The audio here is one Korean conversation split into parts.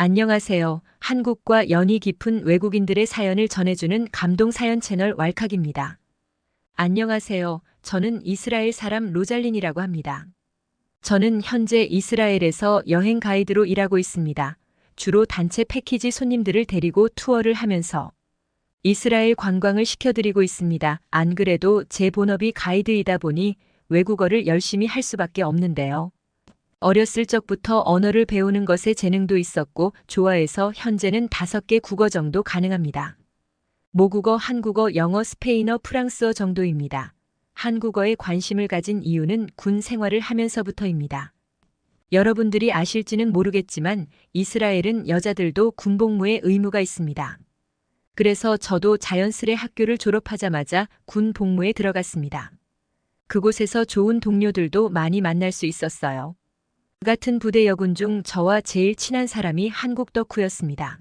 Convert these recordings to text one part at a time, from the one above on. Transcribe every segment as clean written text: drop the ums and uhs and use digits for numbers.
안녕하세요. 한국과 연이 깊은 외국인들의 사연을 전해주는 감동사연 채널 왈칵입니다. 안녕하세요. 저는 이스라엘 사람 로잘린이라고 합니다. 저는 현재 이스라엘에서 여행 가이드로 일하고 있습니다. 주로 단체 패키지 손님들을 데리고 투어를 하면서 이스라엘 관광을 시켜드리고 있습니다. 안 그래도 제 본업이 가이드이다 보니 외국어를 열심히 할 수밖에 없는데요. 어렸을 적부터 언어를 배우는 것에 재능도 있었고 좋아해서 현재는 5개 국어 정도 가능합니다. 모국어, 한국어, 영어, 스페인어, 프랑스어 정도입니다. 한국어에 관심을 가진 이유는 군 생활을 하면서부터입니다. 여러분들이 아실지는 모르겠지만 이스라엘은 여자들도 군복무에 의무가 있습니다. 그래서 저도 자연스레 학교를 졸업하자마자 군 복무에 들어갔습니다. 그곳에서 좋은 동료들도 많이 만날 수 있었어요. 같은 부대 여군 중 저와 제일 친한 사람이 한국 덕후였습니다.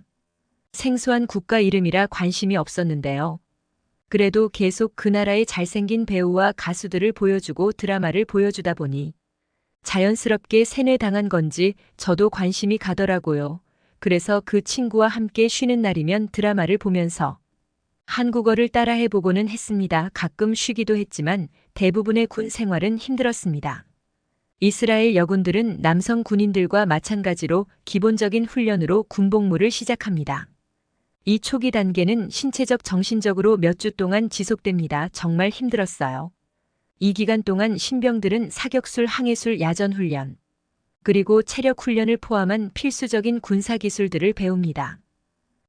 생소한 국가 이름이라 관심이 없었는데요. 그래도 계속 그 나라의 잘생긴 배우와 가수들을 보여주고 드라마를 보여주다 보니 자연스럽게 세뇌당한 건지 저도 관심이 가더라고요. 그래서 그 친구와 함께 쉬는 날이면 드라마를 보면서 한국어를 따라해보고는 했습니다. 가끔 쉬기도 했지만 대부분의 군 생활은 힘들었습니다. 이스라엘 여군들은 남성 군인들과 마찬가지로 기본적인 훈련으로 군복무를 시작합니다. 이 초기 단계는 신체적, 정신적으로 몇 주 동안 지속됩니다. 정말 힘들었어요. 이 기간 동안 신병들은 사격술, 항해술, 야전훈련, 그리고 체력 훈련을 포함한 필수적인 군사기술들을 배웁니다.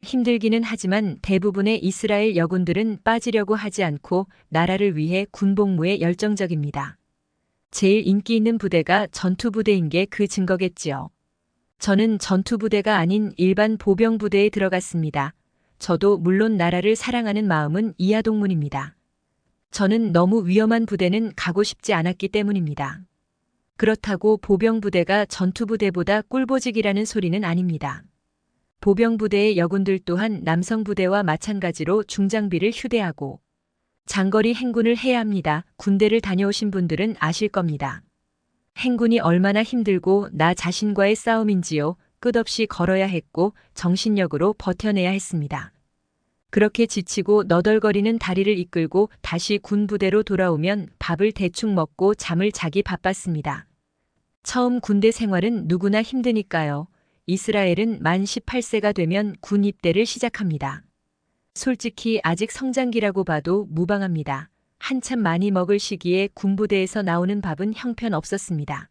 힘들기는 하지만 대부분의 이스라엘 여군들은 빠지려고 하지 않고 나라를 위해 군복무에 열정적입니다. 제일 인기 있는 부대가 전투부대인 게 그 증거겠지요. 저는 전투부대가 아닌 일반 보병부대에 들어갔습니다. 저도 물론 나라를 사랑하는 마음은 이하동문입니다. 저는 너무 위험한 부대는 가고 싶지 않았기 때문입니다. 그렇다고 보병부대가 전투부대보다 꿀보직이라는 소리는 아닙니다. 보병부대의 여군들 또한 남성부대와 마찬가지로 중장비를 휴대하고 장거리 행군을 해야 합니다. 군대를 다녀오신 분들은 아실 겁니다. 행군이 얼마나 힘들고 나 자신과의 싸움인지요. 끝없이 걸어야 했고 정신력으로 버텨내야 했습니다. 그렇게 지치고 너덜거리는 다리를 이끌고 다시 군부대로 돌아오면 밥을 대충 먹고 잠을 자기 바빴습니다. 처음 군대 생활은 누구나 힘드니까요. 이스라엘은 만 18세가 되면 군 입대를 시작합니다. 솔직히 아직 성장기라고 봐도 무방합니다. 한참 많이 먹을 시기에 군부대에서 나오는 밥은 형편없었습니다.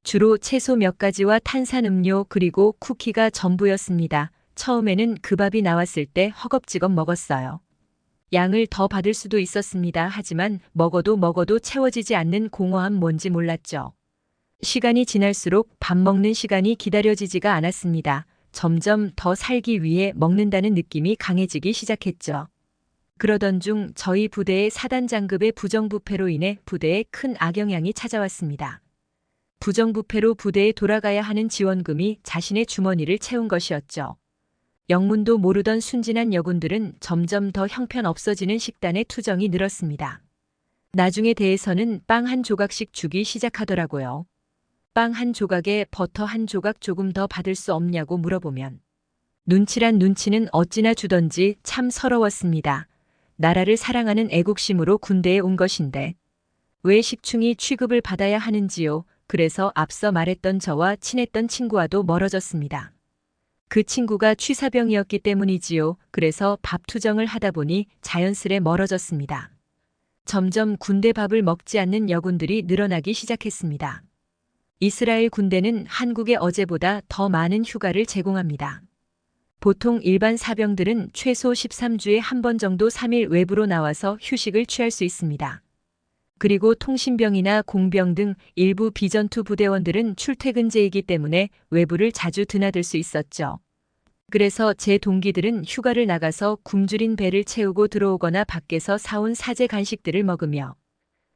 주로 채소 몇 가지와 탄산음료 그리고 쿠키가 전부였습니다. 처음에는 그 밥이 나왔을 때 허겁지겁 먹었어요. 양을 더 받을 수도 있었습니다. 하지만 먹어도 채워지지 않는 공허함 뭔지 몰랐죠. 시간이 지날수록 밥 먹는 시간이 기다려지지가 않았습니다. 점점 더 살기 위해 먹는다는 느낌이 강해지기 시작했죠. 그러던 중 저희 부대의 사단장급의 부정부패로 인해 부대에 큰 악영향이 찾아왔습니다. 부정부패로 부대에 돌아가야 하는 지원금이 자신의 주머니를 채운 것이었죠. 영문도 모르던 순진한 여군들은 점점 더 형편없어지는 식단에 투정이 늘었습니다. 나중에 대해서는 빵 한 조각씩 주기 시작하더라고요. 빵 한 조각에 버터 한 조각 조금 더 받을 수 없냐고 물어보면 눈치란 눈치는 어찌나 주던지 참 서러웠습니다. 나라를 사랑하는 애국심으로 군대에 온 것인데 왜 식충이 취급을 받아야 하는지요. 그래서 앞서 말했던 저와 친했던 친구와도 멀어졌습니다. 그 친구가 취사병이었기 때문이지요. 그래서 밥 투정을 하다 보니 자연스레 멀어졌습니다. 점점 군대 밥을 먹지 않는 여군들이 늘어나기 시작했습니다. 이스라엘 군대는 한국의 어제보다 더 많은 휴가를 제공합니다. 보통 일반 사병들은 최소 13주에 한 번 정도 3일 외부로 나와서 휴식을 취할 수 있습니다. 그리고 통신병이나 공병 등 일부 비전투 부대원들은 출퇴근제이기 때문에 외부를 자주 드나들 수 있었죠. 그래서 제 동기들은 휴가를 나가서 굶주린 배를 채우고 들어오거나 밖에서 사온 사제 간식들을 먹으며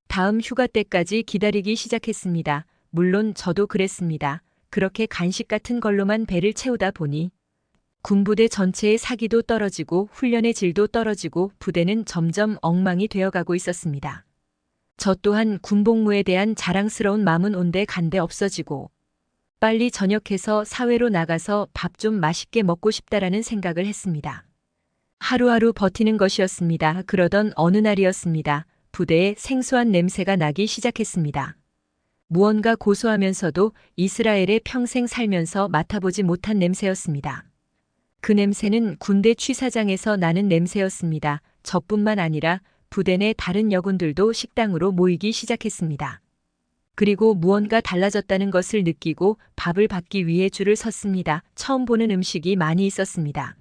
다음 휴가 때까지 기다리기 시작했습니다. 물론 저도 그랬습니다. 그렇게 간식 같은 걸로만 배를 채우다 보니 군부대 전체의 사기도 떨어지고 훈련의 질도 떨어지고 부대는 점점 엉망이 되어가고 있었습니다. 저 또한 군복무에 대한 자랑스러운 마음은 온데 간데 없어지고 빨리 전역해서 사회로 나가서 밥 좀 맛있게 먹고 싶다라는 생각을 했습니다. 하루하루 버티는 것이었습니다. 그러던 어느 날이었습니다. 부대에 생소한 냄새가 나기 시작했습니다. 무언가 고소하면서도 이스라엘에 평생 살면서 맡아보지 못한 냄새였습니다. 그 냄새는 군대 취사장에서 나는 냄새였습니다. 저뿐만 아니라 부대 내 다른 여군들도 식당으로 모이기 시작했습니다. 그리고 무언가 달라졌다는 것을 느끼고 밥을 받기 위해 줄을 섰습니다. 처음 보는 음식이 많이 있었습니다.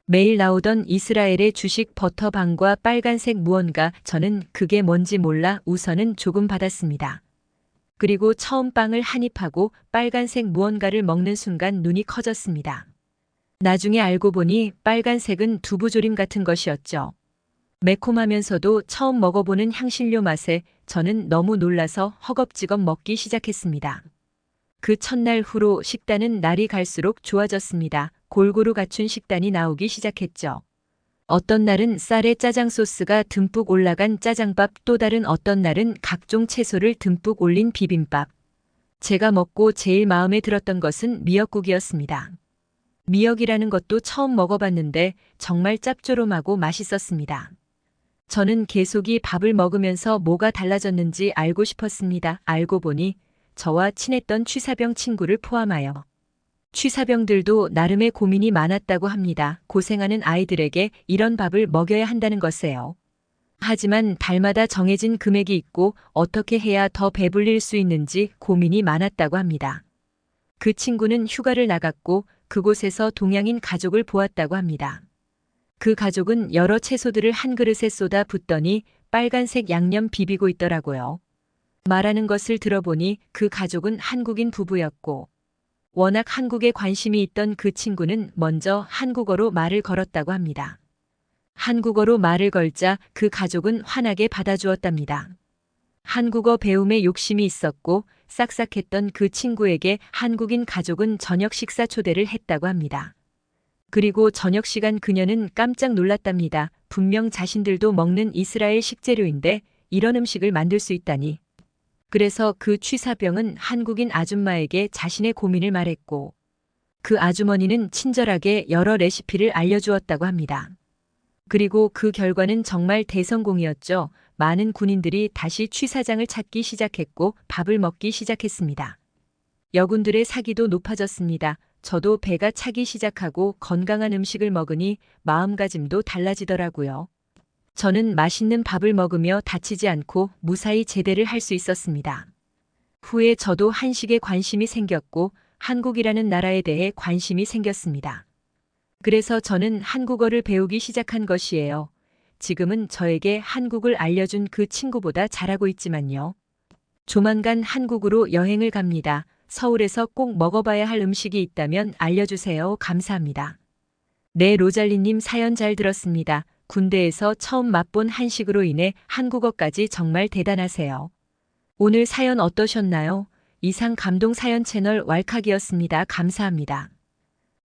매일 나오던 이스라엘의 주식 버터빵과 빨간색 무언가, 저는 그게 뭔지 몰라 우선은 조금 받았습니다. 그리고 처음 빵을 한 입하고 빨간색 무언가를 먹는 순간 눈이 커졌습니다. 나중에 알고 보니 빨간색은 두부조림 같은 것이었죠. 매콤하면서도 처음 먹어보는 향신료 맛에 저는 너무 놀라서 허겁지겁 먹기 시작했습니다. 그 첫날 후로 식단은 날이 갈수록 좋아졌습니다. 골고루 갖춘 식단이 나오기 시작했죠. 어떤 날은 쌀에 짜장 소스가 듬뿍 올라간 짜장밥, 또 다른 어떤 날은 각종 채소를 듬뿍 올린 비빔밥. 제가 먹고 제일 마음에 들었던 것은 미역국이었습니다. 미역이라는 것도 처음 먹어봤는데 정말 짭조름하고 맛있었습니다. 저는 계속 이 밥을 먹으면서 뭐가 달라졌는지 알고 싶었습니다. 알고 보니 저와 친했던 취사병 친구를 포함하여 취사병들도 나름의 고민이 많았다고 합니다. 고생하는 아이들에게 이런 밥을 먹여야 한다는 것에요. 하지만 달마다 정해진 금액이 있고 어떻게 해야 더 배불릴 수 있는지 고민이 많았다고 합니다. 그 친구는 휴가를 나갔고 그곳에서 동양인 가족을 보았다고 합니다. 그 가족은 여러 채소들을 한 그릇에 쏟아 붓더니 빨간색 양념 비비고 있더라고요. 말하는 것을 들어보니 그 가족은 한국인 부부였고 워낙 한국에 관심이 있던 그 친구는 먼저 한국어로 말을 걸었다고 합니다. 한국어로 말을 걸자 그 가족은 환하게 받아주었답니다. 한국어 배움에 욕심이 있었고 싹싹했던 그 친구에게 한국인 가족은 저녁 식사 초대를 했다고 합니다. 그리고 저녁 시간 그녀는 깜짝 놀랐답니다. 분명 자신들도 먹는 이스라엘 식재료인데 이런 음식을 만들 수 있다니. 그래서 그 취사병은 한국인 아줌마에게 자신의 고민을 말했고 그 아주머니는 친절하게 여러 레시피를 알려주었다고 합니다. 그리고 그 결과는 정말 대성공이었죠. 많은 군인들이 다시 취사장을 찾기 시작했고 밥을 먹기 시작했습니다. 여군들의 사기도 높아졌습니다. 저도 배가 차기 시작하고 건강한 음식을 먹으니 마음가짐도 달라지더라고요. 저는 맛있는 밥을 먹으며 다치지 않고 무사히 제대를 할 수 있었습니다. 후에 저도 한식에 관심이 생겼고 한국이라는 나라에 대해 관심이 생겼습니다. 그래서 저는 한국어를 배우기 시작한 것이에요. 지금은 저에게 한국을 알려준 그 친구보다 잘하고 있지만요. 조만간 한국으로 여행을 갑니다. 서울에서 꼭 먹어봐야 할 음식이 있다면 알려주세요. 감사합니다. 네, 로잘리님 사연 잘 들었습니다. 군대에서 처음 맛본 한식으로 인해 한국어까지 정말 대단하세요. 오늘 사연 어떠셨나요? 이상 감동 사연 채널 왈칵이었습니다. 감사합니다.